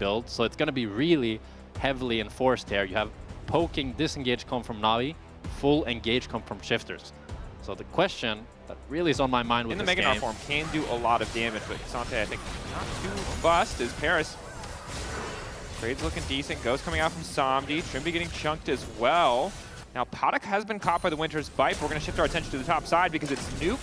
build, so it's going to be really heavily enforced here. You have poking, disengage come from Navi, full engage come from shifters. So the question that really is on my mind with in the this Mega game, form can do a lot of damage, but Sante I think not too bust as Parus. Trade's looking decent. Ghost coming out from Samdi. Trymbi getting chunked as well. Now Paduck has been caught by the Winter's Bite. We're going to shift our attention to the top side because it's Nuke.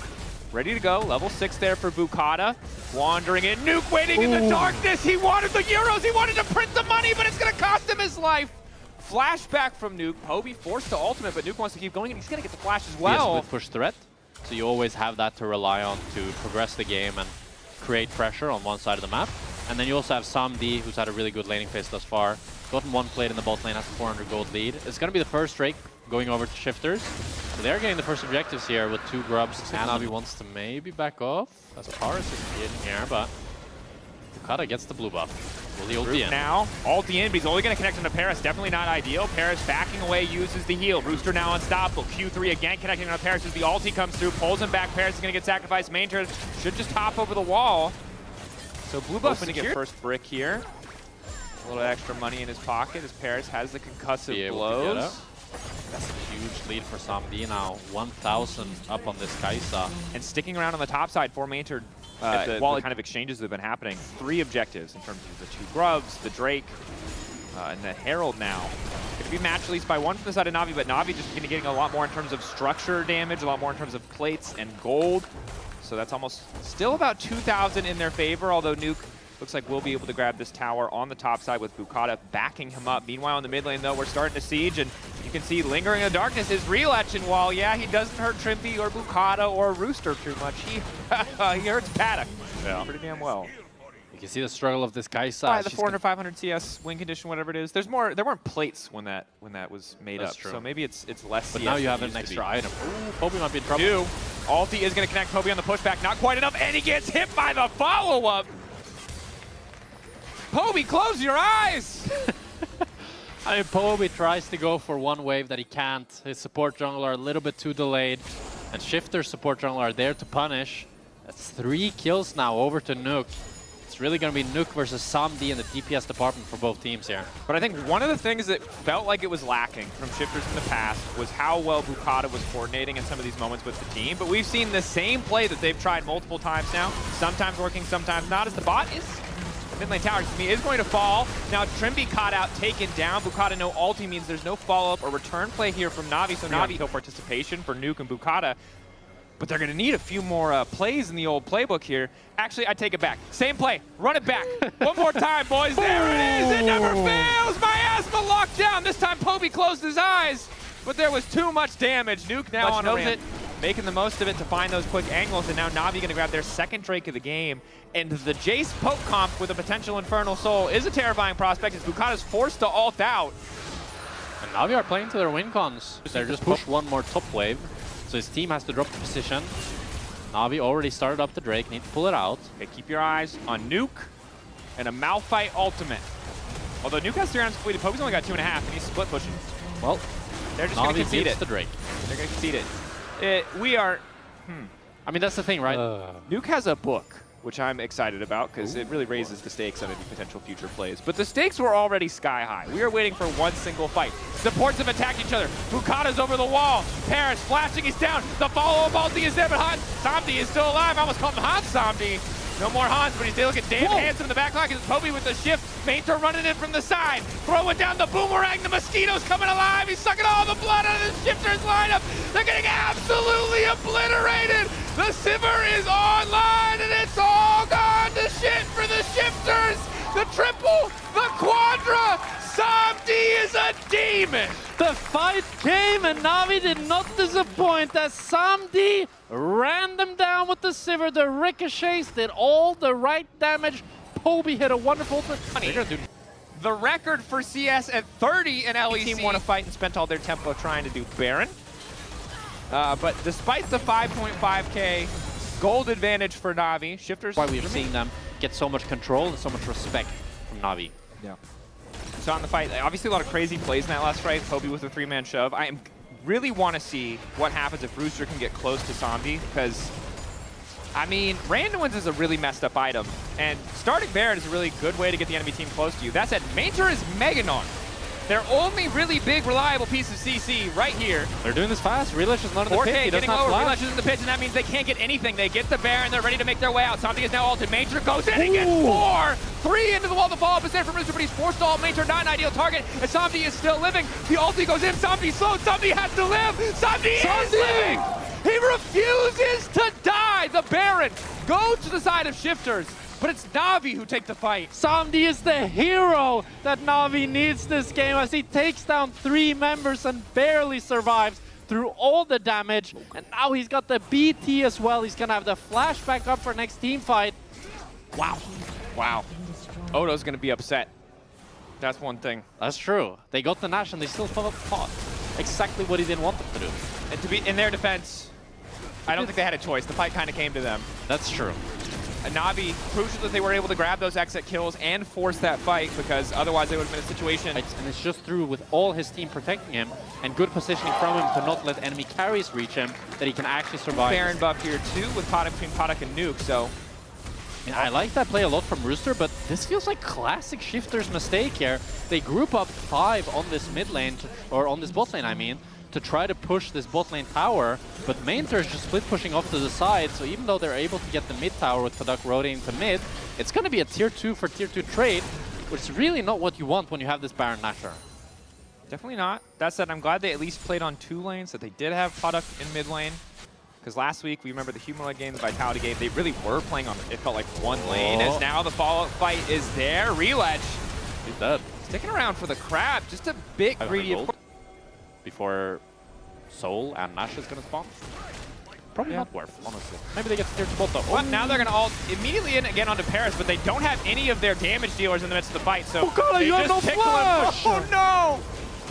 Ready to go. Level 6 there for Boukada. Wandering in. Nuke waiting in the darkness. He wanted the Euros. He wanted to print the money, but it's going to cost him his life. Flashback from Nuke. Poby forced to ultimate, but Nuke wants to keep going, and he's going to get the flash as well. Yes, with push threat. So you always have that to rely on to progress the game and create pressure on one side of the map. And then you also have Samdi, who's had a really good laning phase thus far. Gotten one plate in the bot lane, has a 400 gold lead. It's going to be the first Drake going over to shifters. So they're getting the first objectives here with 2 grubs. And Navi wants to maybe back off as Parus is in here, but Boukada gets the blue buff. Will he ult in? Now, ult in, but he's only going to connect on to Parus. Definitely not ideal. Parus backing away, uses the heal. Rooster now unstoppable. Q3 again connecting on Parus as the ulti comes through, pulls him back. Parus is going to get sacrificed. Maynter should just hop over the wall. So blue buff going to get first brick here. A little extra money in his pocket as Parus has the concussive blows. That's a huge lead for Samdi now. 1,000 up on this Kai'Sa. And sticking around on the top side for Maynter. The kind of exchanges that have been happening. 3 objectives in terms of the 2 grubs, the Drake, and the Herald now. Going to be match released by 1 from the side of Navi, but Navi just going to getting a lot more in terms of structure damage, a lot more in terms of plates and gold. So that's almost still about 2,000 in their favor, although Nuke looks like we'll be able to grab this tower on the top side with Boukada backing him up. Meanwhile, in the mid lane, though, we're starting to siege, and you can see lingering in the darkness is Rhilech, and while, yeah, he doesn't hurt Trymbi or Boukada or Rooster too much, he hurts Paduck pretty damn well. You can see the struggle of this Kai'Sa. By the 400, 500 CS win condition, whatever it is. There's more. There weren't plates when that was made up, true. so maybe it's less. But CS now you have than an it used extra to be. item. Ooh, Poby might be in trouble. Ulti is going to connect Poby on the pushback. Not quite enough, and he gets hit by the follow-up. Poby, close your eyes! I mean, Poby tries to go for one wave that he can't. His support jungler are a little bit too delayed. And Shifter's support jungler are there to punish. That's 3 kills now over to Nuke. It's really going to be Nuke versus Samdi in the DPS department for both teams here. But I think one of the things that felt like it was lacking from Shifters in the past was how well Boukada was coordinating in some of these moments with the team. But we've seen the same play that they've tried multiple times now. Sometimes working, sometimes not, as the bot is mid lane tower is going to fall. Now Trymbi caught out, taken down. Boukada no ulti means there's no follow-up or return play here from Navi, so Navi kill participation for Nuke and Boukada. But they're going to need a few more plays in the old playbook here. Actually, I take it back. Same play. Run it back. One more time, boys. There it is. It never fails. Miasma locked down. This time Poby closed his eyes, but there was too much damage. Nuke now on a ramp, making the most of it to find those quick angles, and now Navi going to grab their 2nd Drake of the game. And the Jace poke comp with a potential Infernal Soul is a terrifying prospect as Boukada's forced to ult out. And Navi are playing to their win cons. They're just push one more top wave. So his team has to drop the position. Navi already started up the Drake, need to pull it out. Okay, keep your eyes on Nuke and a Malphite ultimate. Although Nuke has 3 rounds completed, Poby's only got 2.5, and he's split pushing. Well, they're just going to concede it. The Drake. They're going to concede it. We are... I mean, that's the thing, right? Nuke has a book, which I'm excited about because it really raises the stakes on any potential future plays. But the stakes were already sky high. We are waiting for one single fight. Supports have attacked each other. Boukada's over the wall. Parus flashing, he's down. The follow-up ulti is there, but Samdi is still alive. I almost called him Hans Samdi. No more Hans, but he's still looking damn handsome in the back line. It's Poby with the shift. Maynter running in from the side. Throwing down the boomerang. The mosquito's coming alive. He's sucking all the blood out of the Shifters lineup. They're getting absolutely obliterated. The Sivir is online, and it's all gone to shit for the Shifters. The triple, the quadra. Samdi is a demon. The fight came, and Navi did not disappoint as Samdi ran them down with the Sivir. The ricochets did all the right damage. Poby hit a wonderful... The record for CS at 30 in LEC. Team won a fight and spent all their tempo trying to do Baron. But despite the 5.5k gold advantage for Navi, Shifters... Why we are seeing them get so much control and so much respect from Navi. Yeah. So on the fight, obviously a lot of crazy plays in that last fight. Poby with a 3-man shove. really want to see what happens if Rooster can get close to Samdi, because I mean, Randomwins is a really messed up item, and starting Baron is a really good way to get the enemy team close to you. That said, Maynter is Meganon. Their only really big, reliable piece of CC right here. They're doing this fast. Rhilech is not in the pit. He does not flash. Rhilech is in the pit, and that means they can't get anything. They get the Baron. They're ready to make their way out. Something is now ulted. Maynter goes in and gets 4. 3 into the wall. The follow-up is there from Rooster, but he's forced to ult. Maynter not an ideal target, and Somdi is still living. The ulti goes in. Somdi slowed. Somdi has to live. Somdi is living. He refuses to die. The Baron goes to the side of Shifters. But it's Navi who take the fight. Somdi is the hero that Navi needs this game as he takes down 3 members and barely survives through all the damage. And now he's got the BT as well. He's gonna have the flashback up for next team fight. Wow. Wow. Odo's gonna be upset. That's one thing. That's true. They got the Nash and they still fought. Exactly what he didn't want them to do. And to be in their defense, I don't think they had a choice. The fight kind of came to them. That's true. Navi, crucial that they were able to grab those exit kills and force that fight, because otherwise they would have been in a situation. And it's just through with all his team protecting him and good positioning from him to not let enemy carries reach him that he can actually survive. Baron buff here too with Paduck between Paduck and Nuke, so. I like that play a lot from Rooster, but this feels like classic Shifter's mistake here. They group up 5 on this mid lane, or on this bot lane I mean, to try to push this bot lane tower, but Maynter is just split pushing off to the side, so even though they're able to get the mid tower with Paduck rotating to mid, it's going to be a tier 2 for tier 2 trade, which is really not what you want when you have this Baron Nasher. Definitely not. That said, I'm glad they at least played on 2 lanes, that they did have Paduck in mid lane, because last week, we remember the Humanoid game, the Vitality game, they really were playing on, it felt like 1 lane, as now the follow-up fight is there. Rhilech. He's dead. Sticking around for the crab, just a bit greedy. Before Soul and Nash is going to spawn. Probably not worth, honestly. Maybe they get tier 2 bot though. Well, now they're going to ult immediately in again onto Parus, but they don't have any of their damage dealers in the midst of the fight, so Boukada, you have no flash! Oh no!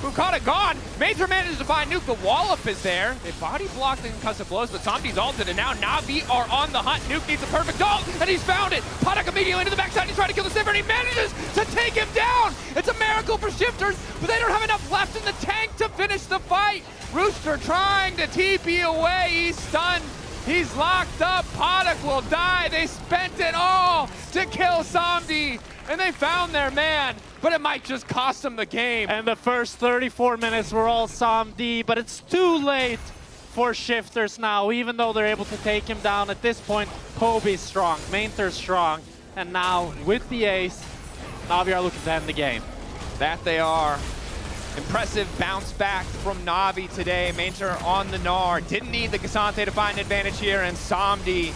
Boukada gone! Maynter manages to find Nuke, the wallop is there. They body blocked the concussive blows, but Somdi's ulted, and now Navi are on the hunt. Nuke needs a perfect ult, and he's found it! Paduck immediately into the backside, he's trying to kill the Sivir, and he manages to take him down! It's a miracle for Shifters, but they don't have enough left in the tank to finish the fight! Rooster trying to TP away, he's stunned, he's locked up, Paduck will die, they spent it all to kill Somdi, and they found their man, but it might just cost them the game. And the first 34 minutes were all Somdi, but it's too late for Shifters now, even though they're able to take him down. At this point, Poby's strong, Maynter's strong, and now with the ace, Navi are looking to end the game. That they are. Impressive bounce back from Navi today. Maynter on the Gnar. Didn't need the Cassante to find an advantage here, and Somdi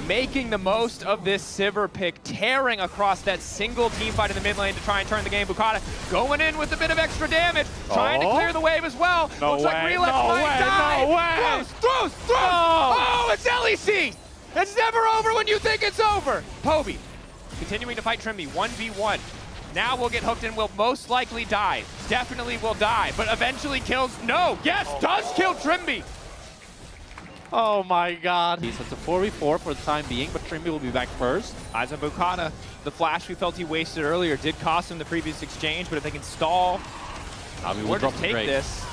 making the most of this Sivir pick, tearing across that single team fight in the mid lane to try and turn the game. Boukada going in with a bit of extra damage, trying to clear the wave as well. Looks like Rhilech might die. No way! Throws! Oh, it's LEC! It's never over when you think it's over! Poby continuing to fight Trymbi, 1v1. Now we'll get hooked and will most likely die. Definitely will die, but eventually kills. No, yes, does kill Trymbi. Oh my god. It's a 4v4 for the time being, but Trymbi will be back first. Eyes on Boukada. The flash we felt he wasted earlier did cost him the previous exchange, but if they can stall, we'll just take this.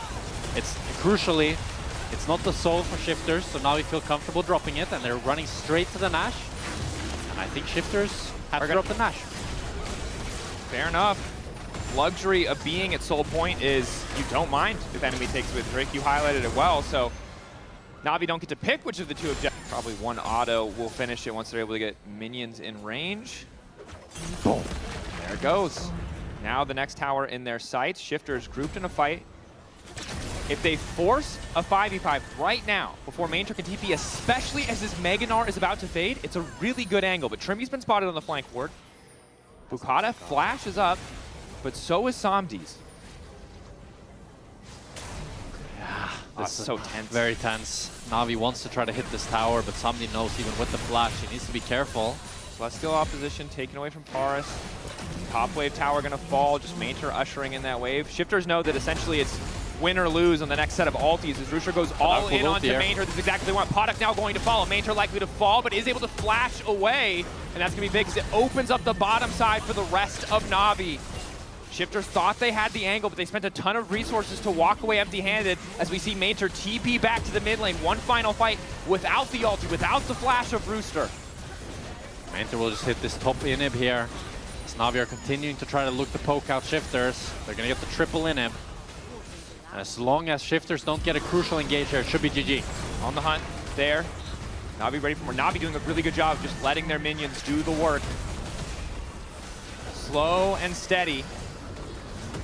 It's crucially, it's not the soul for Shifters, so now we feel comfortable dropping it, and they're running straight to the Nash. And I think Shifters have to drop the Nash. Fair enough. Luxury of being at Soul Point is you don't mind if enemy takes with Drake. You highlighted it well, so Navi don't get to pick which of the 2 objectives. Probably one auto will finish it once they're able to get minions in range. Boom. There it goes. Now the next tower in their sights. Shifters grouped in a fight. If they force a 5v5 right now, before Maynter can TP, especially as this Mega Gnar is about to fade, it's a really good angle. But Trymbi's been spotted on the flank ward. Boukada flashes up, but so is Somdi's. This is so tense. Very tense. Navi wants to try to hit this tower, but Somdi knows even with the flash, he needs to be careful. Celestial opposition taken away from Parus. Top wave tower gonna fall, just Maynter ushering in that wave. Shifters know that essentially it's win or lose on the next set of ultis as Rooster goes all in onto Maynter. This is exactly what they want. Paduck now going to follow. Maynter likely to fall, but is able to flash away. And that's gonna be big because it opens up the bottom side for the rest of Navi. Shifters thought they had the angle, but they spent a ton of resources to walk away empty-handed as we see Maynter TP back to the mid lane. One final fight without the ulti, without the flash of Rooster. Maynter will just hit this top inhib here. As NAVI are continuing to try to look to poke out Shifters. They're going to get the triple inhib. As long as Shifters don't get a crucial engage here, it should be GG. On the hunt there. NAVI ready for more. NAVI doing a really good job of just letting their minions do the work. Slow and steady.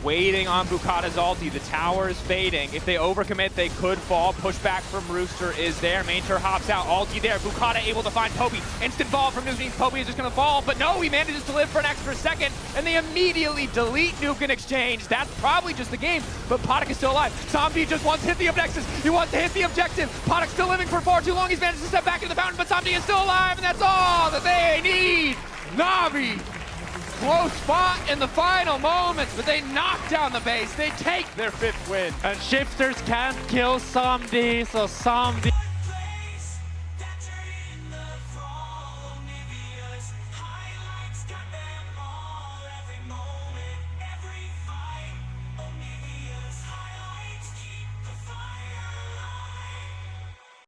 Waiting on Boukada's ulti. The tower is fading. If they overcommit, they could fall. Pushback from Rooster is there. Maynter hops out. Ulti there. Boukada able to find Poby. Instant fall from Nuke means Poby is just going to fall. But no, he manages to live for an extra second. And they immediately delete Nuke in exchange. That's probably just the game. But Paduck is still alive. Somdi just wants to hit the objectives. He wants to hit the objective. Paduck still living for far too long. He's managed to step back into the fountain. But Somdi is still alive. And that's all that they need. NAVI. Close spot in the final moments, but they knock down the base. They take their 5th win. And Shifters can't kill Somdi, so Somdi